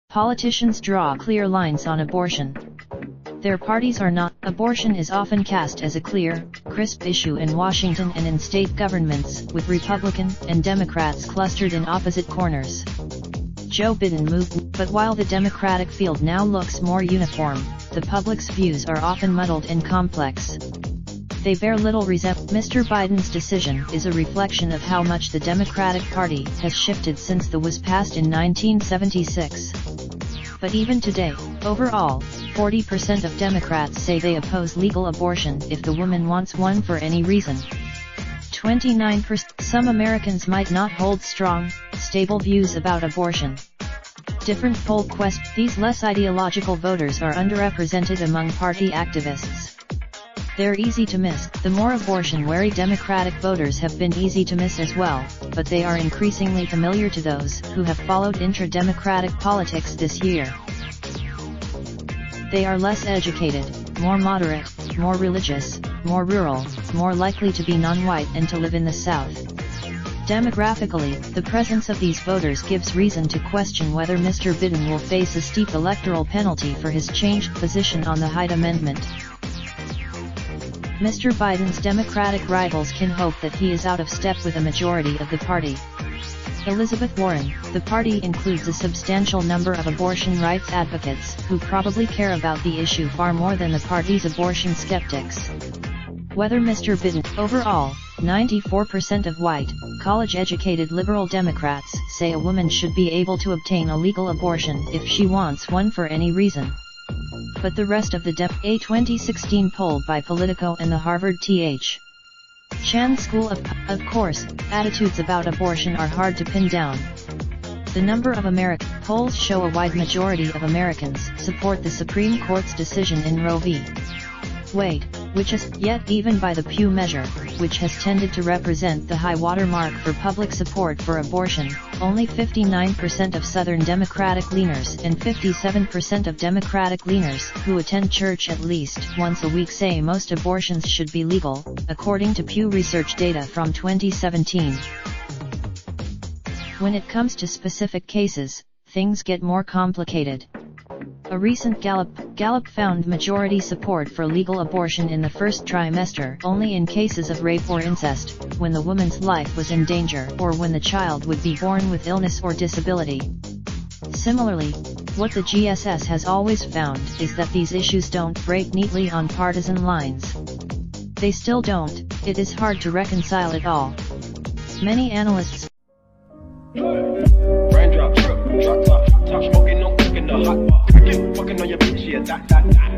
Politicians draw clear lines on abortion. Their parties are not. Abortion is often cast as a clear, crisp issue in Washington and in state governments, with Republican and Democrats clustered in opposite corners. Joe Biden moved, but while the Democratic field now looks more uniform, the public's views are often muddled and complex. They bear little resemblance. Mr. Biden's decision is a reflection of how much the Democratic Party has shifted since the was passed in 1976. But even today, overall, 40% of Democrats say they oppose legal abortion if the woman wants one for any reason. 29%. Some Americans might not hold strong, stable views about abortion. Different poll questions. These less ideological voters are underrepresented among party activists. They're easy to miss. The more abortion-wary Democratic voters have been easy to miss as well, but they are increasingly familiar to those who have followed intra-Democratic politics this year. They are less educated, more moderate, more religious, more rural, more likely to be non-white and to live in the South. Demographically, the presence of these voters gives reason to question whether Mr. Biden will face a steep electoral penalty for his changed position on the Hyde Amendment. Mr. Biden's Democratic rivals can hope that he is out of step with a majority of the party. Elizabeth Warren, the party includes a substantial number of abortion rights advocates who probably care about the issue far more than the party's abortion skeptics. Whether Mr. Biden, overall, 94% of white, college-educated liberal Democrats say a woman should be able to obtain a legal abortion if she wants one for any reason. But the rest of the a 2016 poll by Politico and the Harvard T.H. Chan School of course, attitudes about abortion are hard to pin down. The number of polls show a wide majority of Americans support the Supreme Court's decision in Roe v. Wade, which is, yet even by the Pew measure, which has tended to represent the high watermark for public support for abortion, only 59% of Southern Democratic leaners and 57% of Democratic leaners who attend church at least once a week say most abortions should be legal, according to Pew Research data from 2017. When it comes to specific cases, things get more complicated. A recent Gallup found majority support for legal abortion in the first trimester only in cases of rape or incest, when the woman's life was in danger or when the child would be born with illness or disability. Similarly, what the GSS has always found is that these issues don't break neatly on partisan lines. They still don't. It is hard to reconcile it all. Many analysts Raindrop, drop top, top smoking, no cooking the hot pot. Fucking on your bitch, yeah, that.